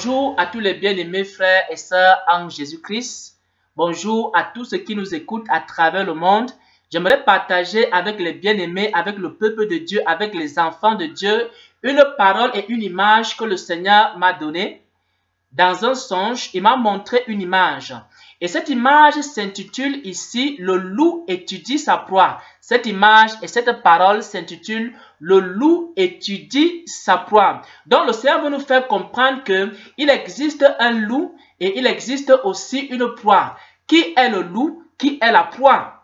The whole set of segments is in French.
Bonjour à tous les bien-aimés frères et sœurs en Jésus-Christ. Bonjour à tous ceux qui nous écoutent à travers le monde. J'aimerais partager avec les bien-aimés, avec le peuple de Dieu, avec les enfants de Dieu, une parole et une image que le Seigneur m'a donnée. Dans un songe, il m'a montré une image. Et cette image s'intitule ici « Le loup étudie sa proie ». Cette image et cette parole s'intitule « Le loup étudie sa proie ». Donc le Seigneur veut nous faire comprendre qu'il existe un loup et il existe aussi une proie. Qui est le loup? Qui est la proie?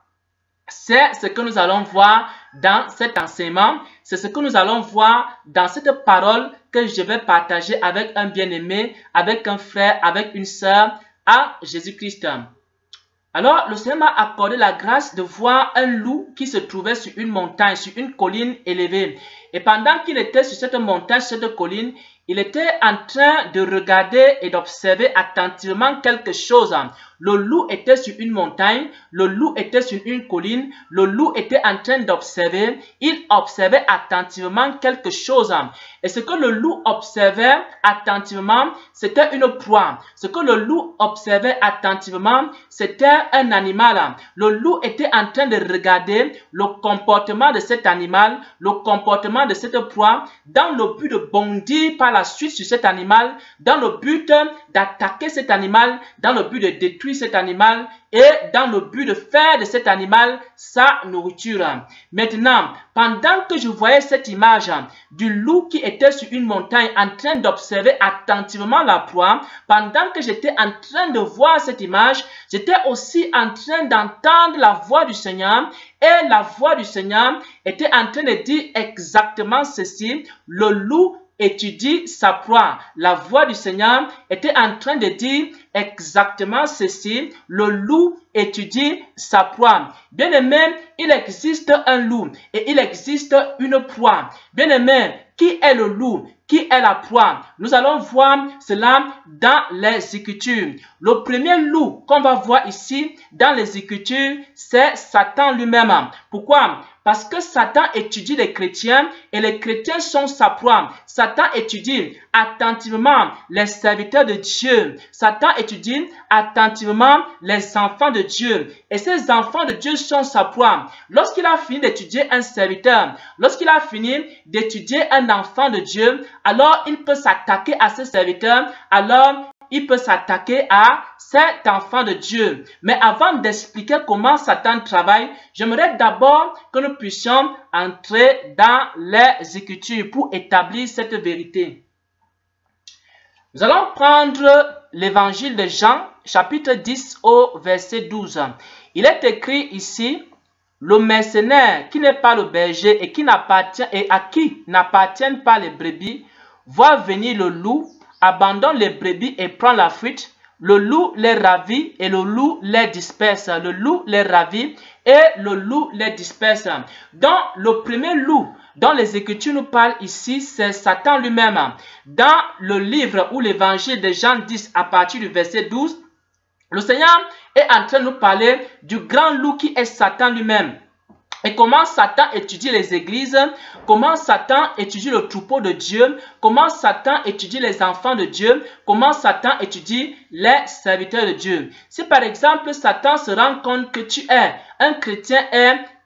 C'est ce que nous allons voir dans cet enseignement. C'est ce que nous allons voir dans cette parole que je vais partager avec un bien-aimé, avec un frère, avec une sœur à Jésus-Christ. Alors, le Seigneur m'a accordé la grâce de voir un loup qui se trouvait sur une montagne, sur une colline élevée. Et pendant qu'il était sur cette montagne, sur cette colline, il était en train de regarder et d'observer attentivement quelque chose. Le loup était sur une montagne, le loup était sur une colline, le loup était en train d'observer, il observait attentivement quelque chose. Et ce que le loup observait attentivement, c'était une proie. Ce que le loup observait attentivement, c'était un animal. Le loup était en train de regarder le comportement de cet animal, le comportement de cette proie, dans le but de bondir par la suite sur cet animal, dans le but d'attaquer cet animal, dans le but de détruire cet animal et dans le but de faire de cet animal sa nourriture. Maintenant, pendant que je voyais cette image du loup qui était sur une montagne en train d'observer attentivement la proie, pendant que j'étais en train de voir cette image, j'étais aussi en train d'entendre la voix du Seigneur et la voix du Seigneur était en train de dire exactement ceci: le loup étudie sa proie. La voix du Seigneur était en train de dire exactement ceci: le loup étudie sa proie. Bien-aimé, il existe un loup et il existe une proie. Bien-aimé, qui est le loup? Qui est la proie? Nous allons voir cela dans les Écritures. Le premier loup qu'on va voir ici dans les Écritures, c'est Satan lui-même. Pourquoi? Parce que Satan étudie les chrétiens et les chrétiens sont sa proie. Satan étudie attentivement les serviteurs de Dieu. Satan étudie attentivement les enfants de Dieu. Et ces enfants de Dieu sont sa proie. Lorsqu'il a fini d'étudier un serviteur, lorsqu'il a fini d'étudier un enfant de Dieu, alors il peut s'attaquer à ce serviteur, alors il peut s'attaquer à cet enfant de Dieu. Mais avant d'expliquer comment Satan travaille, j'aimerais d'abord que nous puissions entrer dans les Écritures pour établir cette vérité. Nous allons prendre l'évangile de Jean, chapitre 10 au verset 12. Il est écrit ici: le mercenaire qui n'est pas le berger et à qui n'appartiennent pas les brebis, voit venir le loup, abandonne les brebis et prend la fuite. Le loup les ravit et le loup les disperse. Le loup les ravit et le loup les disperse. Donc, le premier loup dont les Écritures nous parlent ici, c'est Satan lui-même. Dans le livre ou l'évangile de Jean 10, à partir du verset 12, le Seigneur est en train de nous parler du grand loup qui est Satan lui-même. Et comment Satan étudie les églises, comment Satan étudie le troupeau de Dieu, comment Satan étudie les enfants de Dieu, comment Satan étudie les serviteurs de Dieu. Si par exemple Satan se rend compte que tu es un chrétien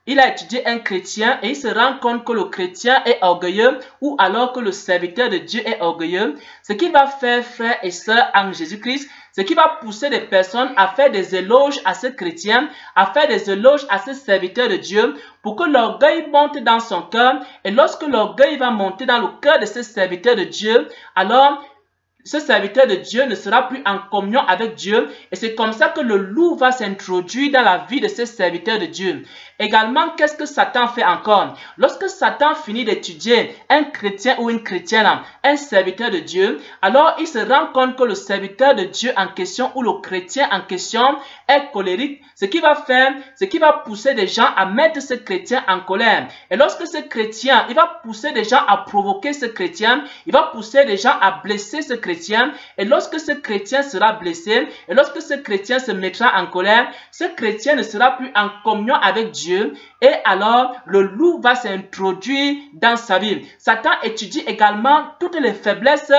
il a étudié un chrétien et il se rend compte que le chrétien est orgueilleux ou alors que le serviteur de Dieu est orgueilleux, ce qu'il va faire, frères et sœurs en Jésus-Christ, ce qui va pousser des personnes à faire des éloges à ce chrétien, à faire des éloges à ce serviteur de Dieu pour que l'orgueil monte dans son cœur. Et lorsque l'orgueil va monter dans le cœur de ce serviteur de Dieu, alors ce serviteur de Dieu ne sera plus en communion avec Dieu. Et c'est comme ça que le loup va s'introduire dans la vie de ce serviteur de Dieu. Également, qu'est-ce que Satan fait encore? Lorsque Satan finit d'étudier un chrétien ou une chrétienne, un serviteur de Dieu, alors il se rend compte que le serviteur de Dieu en question ou le chrétien en question est colérique. Ce qui va faire, ce qui va pousser des gens à mettre ce chrétien en colère. Et lorsque ce chrétien, il va pousser des gens à provoquer ce chrétien, il va pousser des gens à blesser ce chrétien. Et lorsque ce chrétien sera blessé, et lorsque ce chrétien se mettra en colère, ce chrétien ne sera plus en communion avec Dieu. Et alors, le loup va s'introduire dans sa vie. Satan étudie également toutes les faiblesses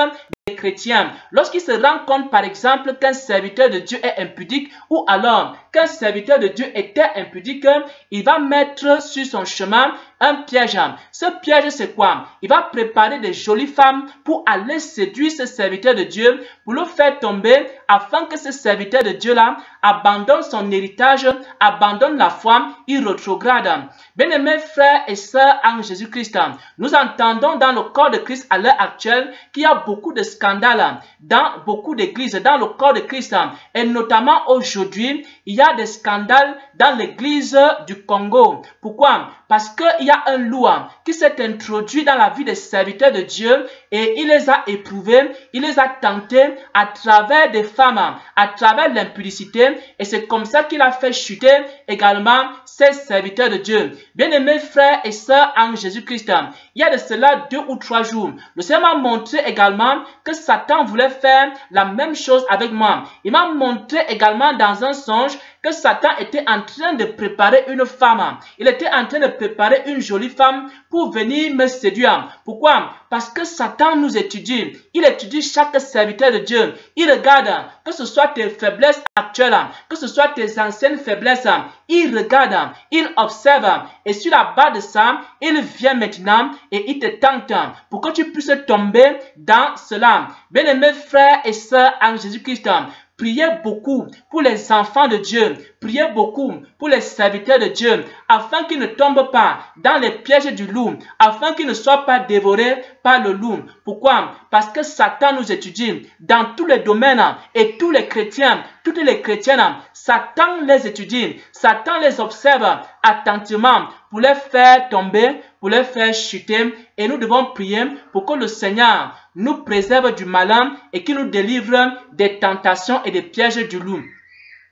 chrétiens, lorsqu'ils se rendent compte, par exemple, qu'un serviteur de Dieu est impudique, ou alors qu'un serviteur de Dieu était impudique, il va mettre sur son chemin un piège. Ce piège, c'est quoi? Il va préparer des jolies femmes pour aller séduire ce serviteur de Dieu, pour le faire tomber, afin que ce serviteur de Dieu-là abandonne son héritage, abandonne la foi, il rétrograde. Bien-aimés frères et sœurs en Jésus-Christ, nous entendons dans le corps de Christ à l'heure actuelle qu'il y a beaucoup de scandales dans beaucoup d'églises, dans le corps de Christ. Et notamment aujourd'hui, il y a des scandales dans l'église du Congo. Pourquoi? Parce qu'il y a un loup qui s'est introduit dans la vie des serviteurs de Dieu et il les a éprouvés, il les a tentés à travers des femmes, à travers l'impudicité, et c'est comme ça qu'il a fait chuter également ces serviteurs de Dieu. Bien-aimés frères et sœurs en Jésus-Christ, il y a de cela 2 ou 3 jours, le Seigneur m'a montré également que Satan voulait faire la même chose avec moi. Il m'a montré également dans un songe que Satan était en train de préparer une femme. Il était en train de préparer une jolie femme pour venir me séduire. Pourquoi? Parce que Satan nous étudie. Il étudie chaque serviteur de Dieu. Il regarde que ce soit tes faiblesses actuelles, que ce soit tes anciennes faiblesses. Il regarde, il observe. Et sur la base de ça, il vient maintenant et il te tente pour que tu puisses tomber dans cela. Bien-aimés frères et sœurs en Jésus-Christ, priez beaucoup pour les enfants de Dieu. Priez beaucoup pour les serviteurs de Dieu, afin qu'ils ne tombent pas dans les pièges du loup, afin qu'ils ne soient pas dévorés par le loup. Pourquoi? Parce que Satan nous étudie dans tous les domaines, et tous les chrétiens, toutes les chrétiennes, Satan les étudie, Satan les observe attentivement pour les faire tomber, pour les faire chuter, et nous devons prier pour que le Seigneur nous préserve du malin et qu'il nous délivre des tentations et des pièges du loup.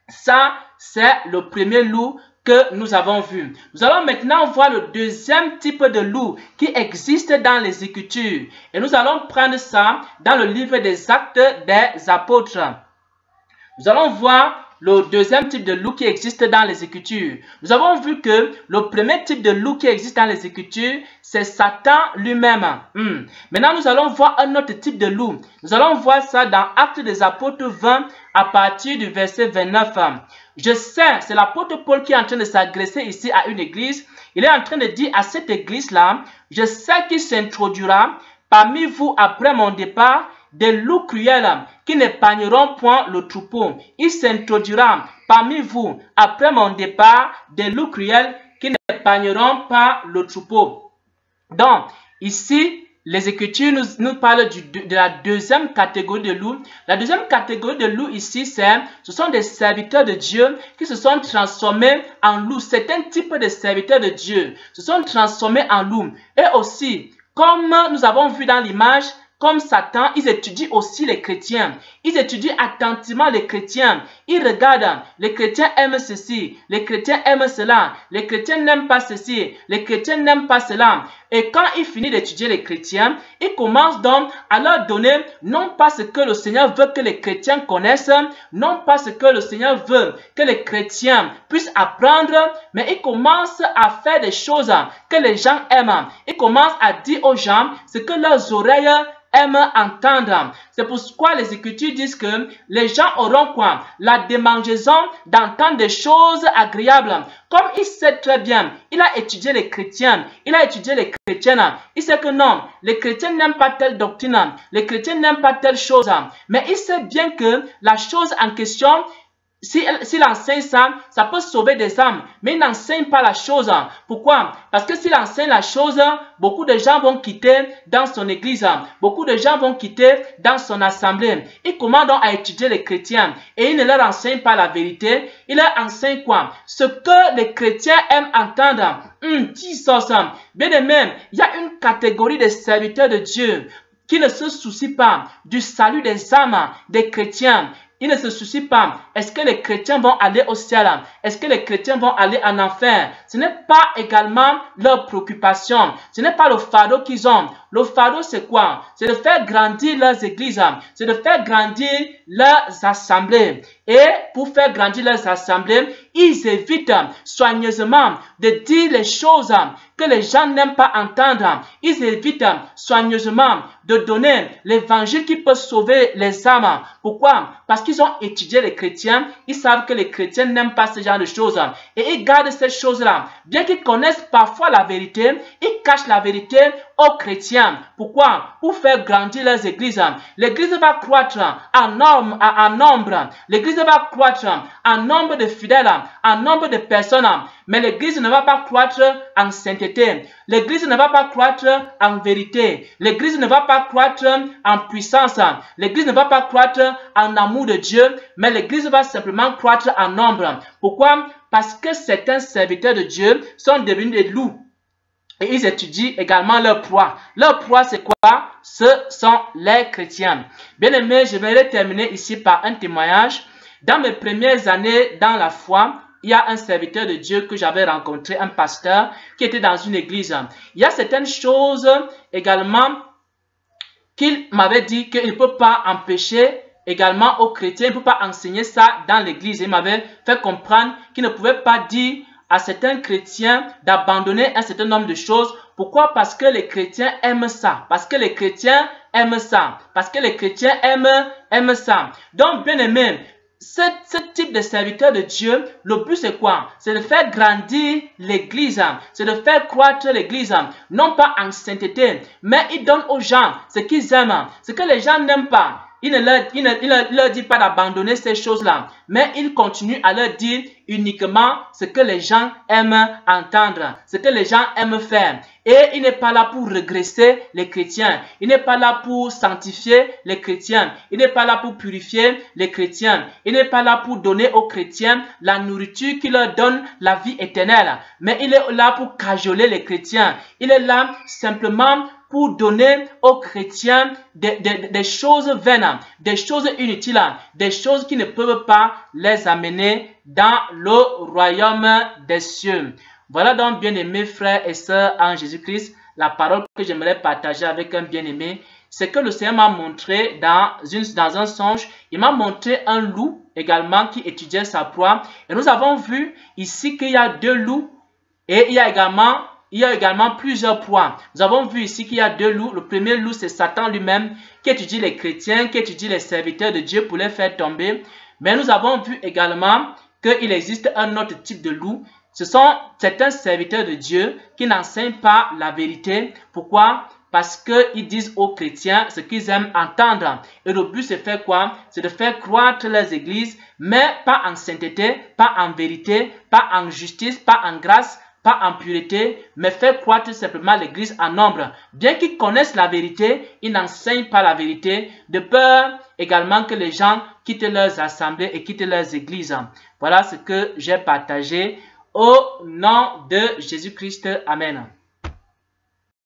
Ça, c'est le premier loup que nous avons vu. Nous allons maintenant voir le deuxième type de loup qui existe dans les Écritures. Et nous allons prendre ça dans le livre des Actes des Apôtres. Nous allons voir le deuxième type de loup qui existe dans les Écritures. Nous avons vu que le premier type de loup qui existe dans les Écritures, c'est Satan lui-même. Maintenant, nous allons voir un autre type de loup. Nous allons voir ça dans Actes des Apôtres 20 à partir du verset 29. Je sais, c'est l'apôtre Paul qui est en train de s'agresser ici à une église. Il est en train de dire à cette église-là, je sais qu'il s'introduira parmi vous après mon départ des loups cruels qui n'épargneront point le troupeau. Il s'introduira parmi vous après mon départ des loups cruels qui n'épargneront pas le troupeau. Donc, ici, les Écritures nous parlent de la deuxième catégorie de loups. La deuxième catégorie de loups ici, ce sont des serviteurs de Dieu qui se sont transformés en loups. C'est un type de serviteurs de Dieu se sont transformés en loups. Et aussi, comme nous avons vu dans l'image, comme Satan, ils étudient aussi les chrétiens. Ils étudient attentivement les chrétiens. Ils regardent, les chrétiens aiment ceci, les chrétiens aiment cela, les chrétiens n'aiment pas ceci, les chrétiens n'aiment pas cela. Et quand il finit d'étudier les chrétiens, il commence donc à leur donner non pas ce que le Seigneur veut que les chrétiens connaissent, non pas ce que le Seigneur veut que les chrétiens puissent apprendre, mais il commence à faire des choses que les gens aiment. Il commence à dire aux gens ce que leurs oreilles aiment entendre. C'est pourquoi les Écritures disent que les gens auront quoi? La démangeaison d'entendre des choses agréables. Comme il sait très bien, il a étudié les chrétiens, il a étudié les chrétiennes. Il sait que non, les chrétiens n'aiment pas telle doctrine, les chrétiens n'aiment pas telle chose. Mais il sait bien que la chose en question, s'il enseigne ça, ça peut sauver des âmes. Mais il n'enseigne pas la chose. Pourquoi? Parce que s'il enseigne la chose, beaucoup de gens vont quitter dans son église. Beaucoup de gens vont quitter dans son assemblée. Il commence donc à étudier les chrétiens. Et il ne leur enseigne pas la vérité. Il leur enseigne quoi? Ce que les chrétiens aiment entendre. Bien aimé, il y a une catégorie de serviteurs de Dieu qui ne se soucient pas du salut des âmes des chrétiens. Ils ne se soucient pas. Est-ce que les chrétiens vont aller au ciel? Est-ce que les chrétiens vont aller en enfer? Ce n'est pas également leur préoccupation. Ce n'est pas le fardeau qu'ils ont. Le fardeau, c'est quoi? C'est de faire grandir leurs églises, c'est de faire grandir leurs assemblées. Et pour faire grandir leurs assemblées, ils évitent soigneusement de dire les choses que les gens n'aiment pas entendre. Ils évitent soigneusement de donner l'évangile qui peut sauver les âmes. Pourquoi? Parce qu'ils ont étudié les chrétiens. Ils savent que les chrétiens n'aiment pas ce genre de choses. Et ils gardent ces choses-là. Bien qu'ils connaissent parfois la vérité, ils cachent la vérité aux chrétiens. Pourquoi? Pour faire grandir leurs églises. L'église va croître en nombre. L'église va croître en nombre de fidèles, en nombre de personnes. Mais l'église ne va pas croître en sainteté. L'église ne va pas croître en vérité. L'église ne va pas croître en puissance. L'église ne va pas croître en amour de Dieu. Mais l'église va simplement croître en nombre. Pourquoi? Parce que certains serviteurs de Dieu sont devenus des loups. Et ils étudient également leur proie. Leur proie, c'est quoi? Ce sont les chrétiens. Bien aimé, je vais terminer ici par un témoignage. Dans mes premières années dans la foi, il y a un serviteur de Dieu que j'avais rencontré, un pasteur qui était dans une église. Il y a certaines choses également qu'il m'avait dit qu'il ne peut pas empêcher également aux chrétiens, il ne peut pas enseigner ça dans l'église. Il m'avait fait comprendre qu'il ne pouvait pas dire à certains chrétiens d'abandonner un certain nombre de choses. Pourquoi? Parce que les chrétiens aiment ça. Parce que les chrétiens aiment ça. Parce que les chrétiens aiment ça. Donc, bien aimé, ce type de serviteur de Dieu, le but c'est quoi? C'est de faire grandir l'église, c'est de faire croître l'église, non pas en sainteté, mais il donne aux gens ce qu'ils aiment, ce que les gens n'aiment pas. Il ne leur dit pas d'abandonner ces choses-là, mais il continue à leur dire uniquement ce que les gens aiment entendre, ce que les gens aiment faire. Et il n'est pas là pour régresser les chrétiens. Il n'est pas là pour sanctifier les chrétiens. Il n'est pas là pour purifier les chrétiens. Il n'est pas là pour donner aux chrétiens la nourriture qui leur donne la vie éternelle. Mais il est là pour cajoler les chrétiens. Il est là simplement pour donner aux chrétiens des choses vaines, des choses inutiles, des choses qui ne peuvent pas les amener dans le royaume des cieux. Voilà donc, bien-aimés frères et sœurs en Jésus-Christ, la parole que j'aimerais partager avec un bien-aimé. C'est que le Seigneur m'a montré dans un songe, il m'a montré un loup également qui étudiait sa proie. Et nous avons vu ici qu'il y a deux loups et il y a également plusieurs proies. Nous avons vu ici qu'il y a deux loups. Le premier loup, c'est Satan lui-même qui étudie les chrétiens, qui étudie les serviteurs de Dieu pour les faire tomber. Mais nous avons vu également qu'il existe un autre type de loup. Ce sont certains serviteurs de Dieu qui n'enseignent pas la vérité. Pourquoi? Parce qu'ils disent aux chrétiens ce qu'ils aiment entendre. Et le but, c'est faire quoi? C'est de faire croître les églises, mais pas en sainteté, pas en vérité, pas en justice, pas en grâce, pas en pureté, mais faire croître simplement l'église en nombre. Bien qu'ils connaissent la vérité, ils n'enseignent pas la vérité, de peur également que les gens quittent leurs assemblées et quittent leurs églises. Voilà ce que j'ai partagé. Au nom de Jésus-Christ, Amen.